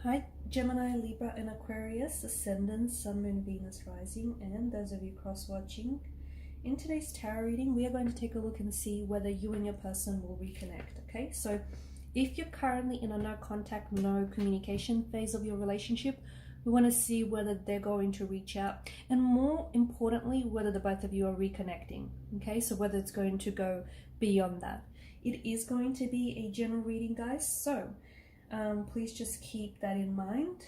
Hi, Gemini, Libra, and Aquarius, Ascendant, Sun, Moon, Venus, Rising, and those of you cross-watching. In today's tarot reading, we are going to take a look and see whether you and your person will reconnect, okay? So if you're currently in a no contact, no communication phase of your relationship, we want to see whether they're going to reach out, and more importantly, whether the both of you are reconnecting, okay? So whether it's going to go beyond that. It is going to be a general reading, guys, so please just keep that in mind.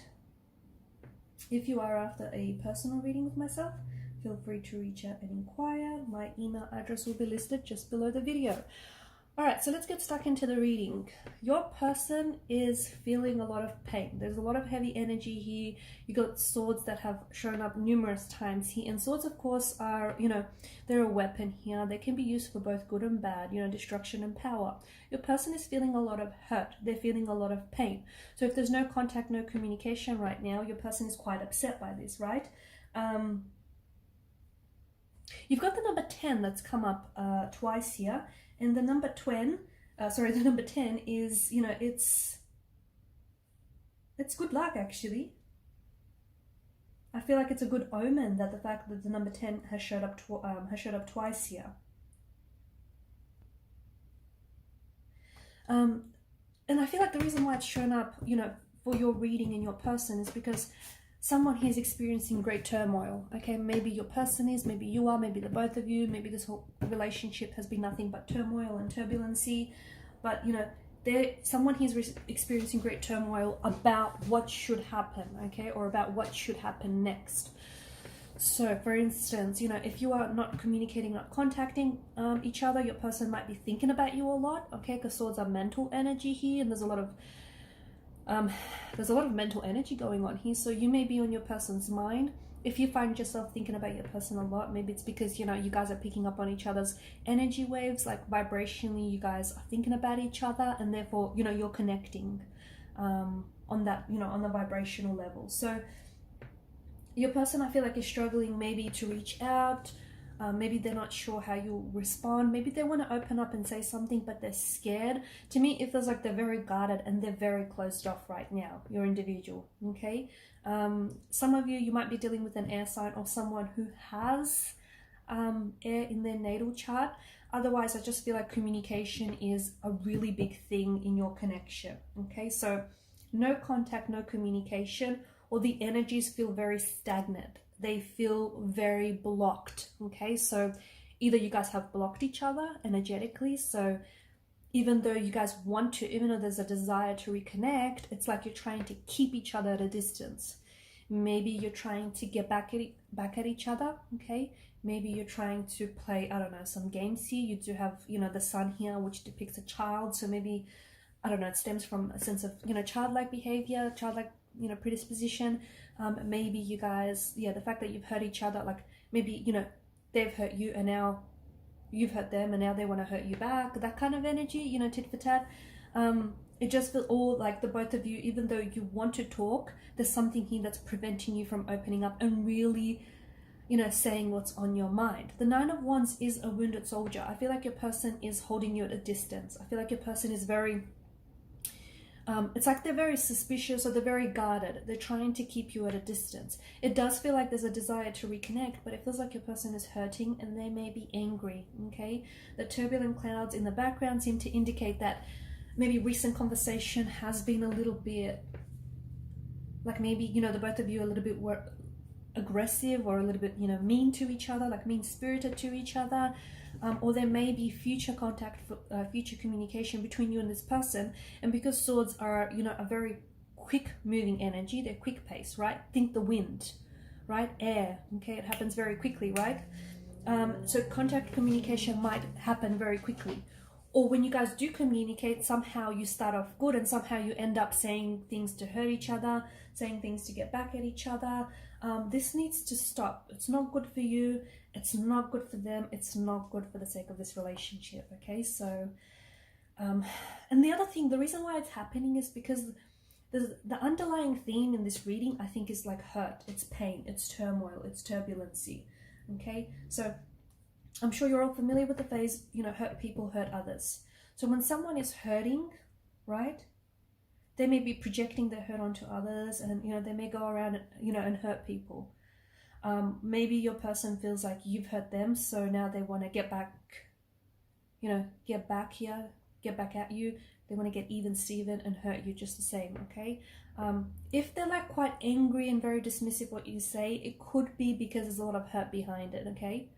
If you are after a personal reading with myself, feel free to reach out and inquire. My email address will be listed just below the video. Alright, so let's get stuck into the reading. Your person is feeling a lot of pain. There's a lot of heavy energy here. You got swords that have shown up numerous times here. And swords, of course, are, they're a weapon here. They can be used for both good and bad, destruction and power. Your person is feeling a lot of hurt. They're feeling a lot of pain. So if there's no contact, no communication right now, your person is quite upset by this, right? You've got the number 10 that's come up twice here. And the number 10, the number 10 is, it's good luck, actually. I feel like it's a good omen that the fact that the number 10 has showed up twice here. And I feel like the reason why it's shown up, for your reading in your person is because someone here is experiencing great turmoil, okay? Maybe your person is, maybe you are, maybe the both of you, maybe this whole relationship has been nothing but turmoil and turbulency. But, someone here is experiencing great turmoil about what should happen, okay? Or about what should happen next. So, for instance, if you are not communicating, not contacting each other, your person might be thinking about you a lot, okay? Because swords are mental energy here, and there's a lot of mental energy going on here, so you may be on your person's mind. If you find yourself thinking about your person a lot, maybe it's because you guys are picking up on each other's energy waves, like vibrationally you guys are thinking about each other, and therefore you're connecting on that, on the vibrational level. So your person, I feel like, is struggling maybe to reach out. Maybe they're not sure how you'll respond. Maybe they want to open up and say something, but they're scared. To me, it feels like they're very guarded and they're very closed off right now, your individual, okay? Some of you might be dealing with an air sign or someone who has air in their natal chart. Otherwise, I just feel like communication is a really big thing in your connection, okay? So no contact, no communication, or the energies feel very stagnant. They feel very blocked, okay? So either you guys have blocked each other energetically, so even though you guys want to, even though there's a desire to reconnect, it's like you're trying to keep each other at a distance. Maybe you're trying to get back at each other, okay? Maybe you're trying to play, I don't know, some games here. You do have, the sun here, which depicts a child, so maybe, I don't know, it stems from a sense of, childlike behavior, childlike, predisposition. Maybe you guys, the fact that you've hurt each other, like maybe, they've hurt you and now you've hurt them and now they want to hurt you back, that kind of energy, tit for tat. It just feels all like the both of you, even though you want to talk, there's something here that's preventing you from opening up and really, saying what's on your mind. The 9 of Wands is a wounded soldier. I feel like your person is holding you at a distance. I feel like your person is very, it's like they're very suspicious or they're very guarded. They're trying to keep you at a distance. It does feel like there's a desire to reconnect, but it feels like your person is hurting and they may be angry, okay? The turbulent clouds in the background seem to indicate that maybe recent conversation has been a little bit, like maybe, the both of you are a little bit aggressive or a little bit, mean to each other, like mean-spirited to each other. Or there may be future contact, future communication between you and this person. And because swords are, a very quick moving energy, they're quick pace, right? Think the wind, right? Air, okay? It happens very quickly, right? So contact communication might happen very quickly. Or when you guys do communicate, somehow you start off good and somehow you end up saying things to hurt each other, saying things to get back at each other. This needs to stop. It's not good for you. It's not good for them. It's not good for the sake of this relationship, okay? So, and the other thing, the reason why it's happening is because the underlying theme in this reading, I think, is like hurt. It's pain. It's turmoil. It's turbulency, okay? So I'm sure you're all familiar with the phrase, hurt people hurt others. So when someone is hurting, right, they may be projecting their hurt onto others, and they may go around and hurt people. Maybe your person feels like you've hurt them, so now they want to get back at you. They want to get even Steven and hurt you just the same, okay? If they're like quite angry and very dismissive what you say, it could be because there's a lot of hurt behind it, okay?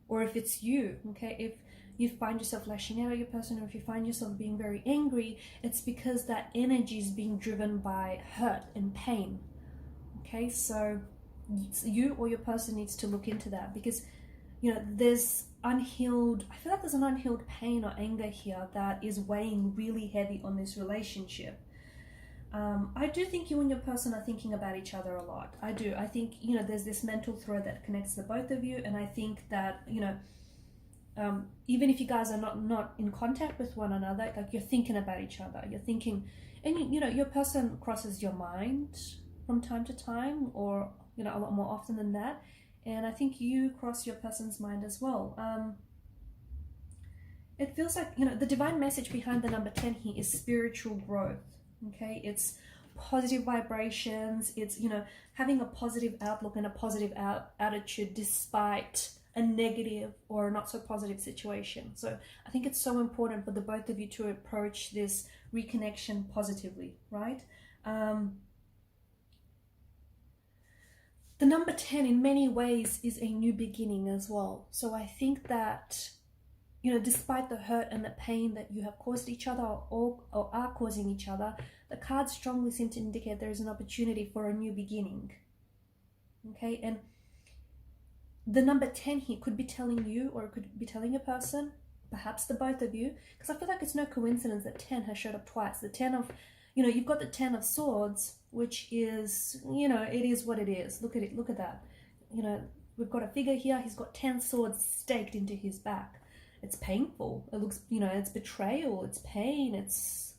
Or if it's you, okay? If you find yourself lashing out at your person, or if you find yourself being very angry, it's because that energy is being driven by hurt and pain, okay? So you or your person needs to look into that, because there's unhealed, I feel like there's an unhealed pain or anger here that is weighing really heavy on this relationship. I do think you and your person are thinking about each other a lot. I do. I think, there's this mental thread that connects the both of you. And I think that, even if you guys are not in contact with one another, like you're thinking about each other. You're thinking, and your person crosses your mind from time to time, or, a lot more often than that. And I think you cross your person's mind as well. It feels like, the divine message behind the number 10 here is spiritual growth. Okay, it's positive vibrations. It's, having a positive outlook and a positive attitude despite a negative or not so positive situation. So I think it's so important for the both of you to approach this reconnection positively, right? The number 10 in many ways is a new beginning as well. So I think that, despite the hurt and the pain that you have caused each other or are causing each other, the cards strongly seem to indicate there is an opportunity for a new beginning. Okay, and the number 10 here could be telling you, or it could be telling a person, perhaps the both of you, because I feel like it's no coincidence that 10 has showed up twice. The 10 of, you've got the 10 of swords, which is, it is what it is. Look at it, look at that. We've got a figure here, he's got 10 swords staked into his back. It's painful. It looks, it's betrayal, it's pain, it's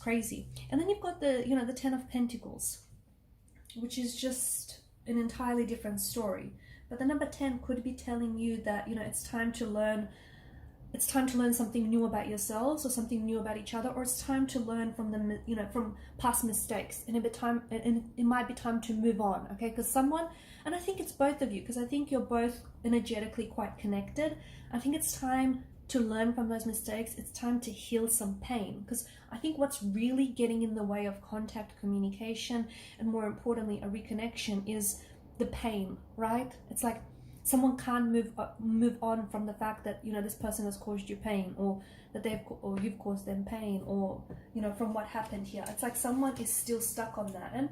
crazy. And then you've got the, the 10 of Pentacles, which is just an entirely different story. But the number 10 could be telling you that, it's time to learn something new about yourselves, or something new about each other, or it's time to learn from the, from past mistakes, and it might be time to move on, okay? Because someone, and I think it's both of you, because I think you're both energetically quite connected. I think it's time to learn from those mistakes. It's time to heal some pain, because I think what's really getting in the way of contact, communication, and more importantly, a reconnection is the pain, right? It's like someone can't move on from the fact that this person has caused you pain, or that or you've caused them pain, or from what happened here. It's like someone is still stuck on that, and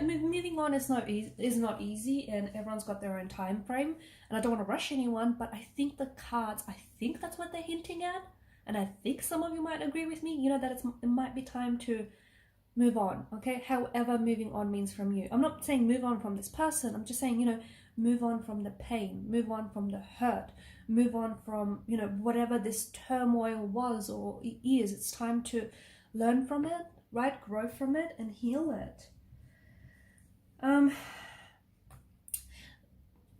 moving on is not easy, and everyone's got their own time frame, and I don't want to rush anyone, but I think the cards, I think that's what they're hinting at, and I think some of you might agree with me, that it might be time to move on, okay? However moving on means from you. I'm not saying move on from this person, I'm just saying, move on from the pain, move on from the hurt, move on from, whatever this turmoil was or is. It's time to learn from it, right? Grow from it and heal it.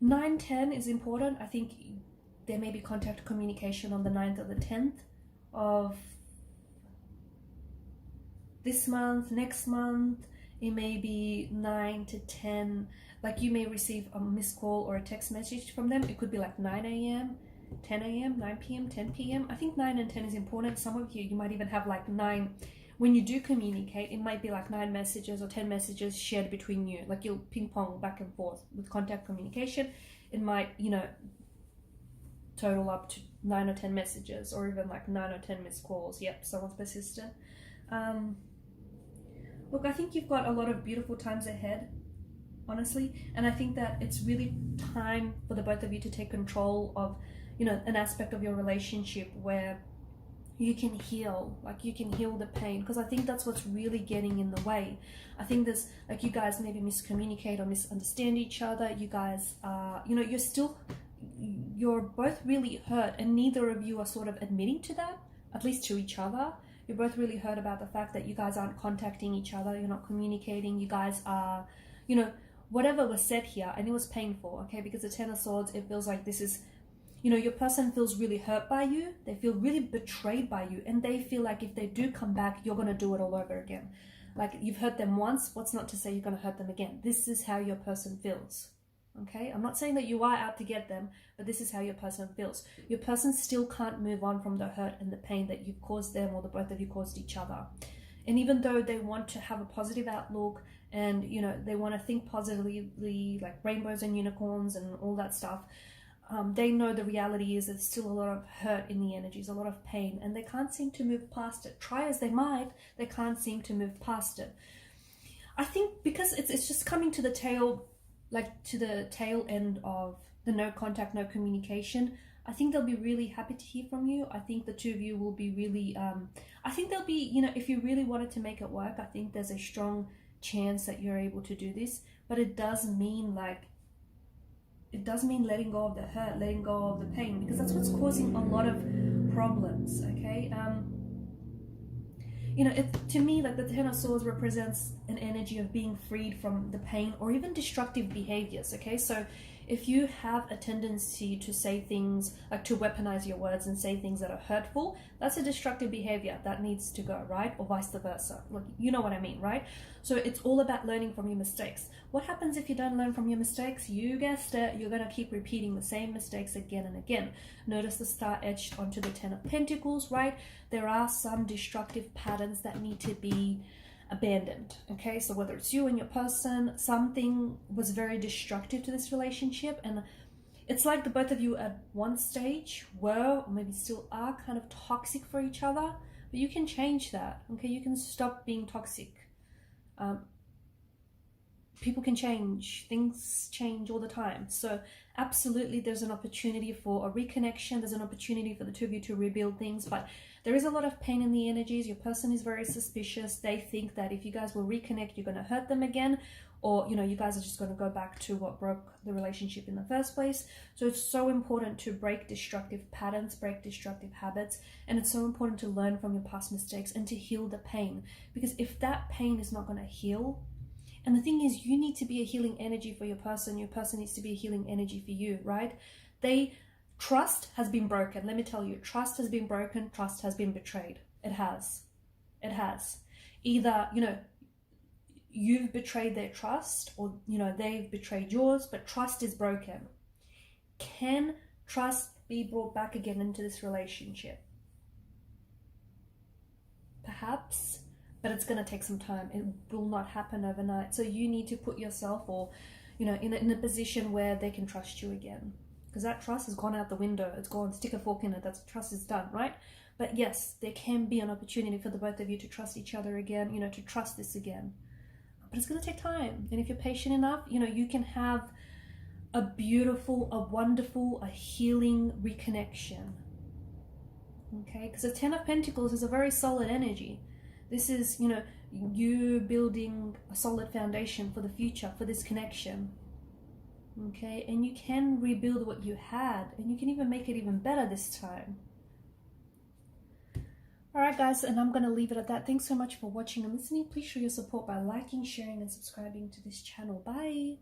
9-10 is important. I think there may be contact communication on the 9th or the 10th of this month, next month. It may be 9 to 10. Like you may receive a missed call or a text message from them. It could be like 9 a.m., 10 a.m., 9 p.m., 10 p.m. I think 9 and 10 is important. Some of you might even have like 9. When you do communicate, it might be like 9 messages or 10 messages shared between you. Like you'll ping pong back and forth with contact communication. It might, total up to 9 or 10 messages, or even like 9 or 10 missed calls. Yep, someone's persistent. Look, I think you've got a lot of beautiful times ahead, honestly, and I think that it's really time for the both of you to take control of, an aspect of your relationship where you can heal, like you can heal the pain, because I think that's what's really getting in the way. I think there's, like, you guys maybe miscommunicate or misunderstand each other. You guys are, you're both really hurt, and neither of you are sort of admitting to that, at least to each other. You're both really hurt about the fact that you guys aren't contacting each other, you're not communicating, you guys are, whatever was said here, and it was painful, okay, because the 10 of Swords, it feels like this is, you know, your person feels really hurt by you. They feel really betrayed by you. And they feel like if they do come back, you're going to do it all over again. Like, you've hurt them once. What's not to say you're going to hurt them again? This is how your person feels. Okay? I'm not saying that you are out to get them, but this is how your person feels. Your person still can't move on from the hurt and the pain that you've caused them, or the both of you caused each other. And even though they want to have a positive outlook and, you know, they want to think positively, like rainbows and unicorns and all that stuff, they know the reality is there's still a lot of hurt in the energies, a lot of pain, and they can't seem to move past it. Try as they might, they can't seem to move past it. I think because it's just coming to the tail, like to the tail end of the no contact, no communication. I think they'll be really happy to hear from you. I think the two of you will be really, I think they'll be, you know, if you really wanted to make it work, I think there's a strong chance that you're able to do this. But it does mean letting go of the hurt, letting go of the pain, because that's what's causing a lot of problems, okay? You know, to me, like the Ten of Swords represents an energy of being freed from the pain or even destructive behaviors, okay? So if you have a tendency to say things, like to weaponize your words and say things that are hurtful, that's a destructive behavior that needs to go, right? Or vice versa. Look, you know what I mean, right? So it's all about learning from your mistakes. What happens if you don't learn from your mistakes? You guessed it, you're going to keep repeating the same mistakes again and again. Notice the star etched onto the Ten of Pentacles, right? There are some destructive patterns that need to be abandoned, okay? So whether it's you and your person, something was very destructive to this relationship, and it's like the both of you at one stage were, or maybe still are, kind of toxic for each other, but you can change that, okay? You can stop being toxic. People can change, things change all the time. So absolutely there's an opportunity for a reconnection, there's an opportunity for the two of you to rebuild things, but there is a lot of pain in the energies. Your person is very suspicious. They think that if you guys will reconnect, you're going to hurt them again, or, you know, you guys are just going to go back to what broke the relationship in the first place. So it's so important to break destructive patterns, break destructive habits, and it's so important to learn from your past mistakes and to heal the pain, because if that pain is not going to heal, and the thing is, you need to be a healing energy for your person needs to be a healing energy for you, right? Trust has been broken. Let me tell you, trust has been broken, trust has been betrayed. It has. Either, you know, you've betrayed their trust, or, you know, they've betrayed yours, but trust is broken. Can trust be brought back again into this relationship? Perhaps. But it's going to take some time. It will not happen overnight. So you need to put yourself, or, you know, in a position where they can trust you again. Because that trust has gone out the window. It's gone, stick a fork in it. That trust is done, right? But yes, there can be an opportunity for the both of you to trust each other again, you know, to trust this again. But it's going to take time. And if you're patient enough, you know, you can have a beautiful, a wonderful, a healing reconnection. Okay? Because the Ten of Pentacles is a very solid energy. This is, you know, you building a solid foundation for the future, for this connection. Okay, and you can rebuild what you had, and you can even make it even better this time. Alright guys, and I'm going to leave it at that. Thanks so much for watching and listening. Please show your support by liking, sharing, and subscribing to this channel. Bye!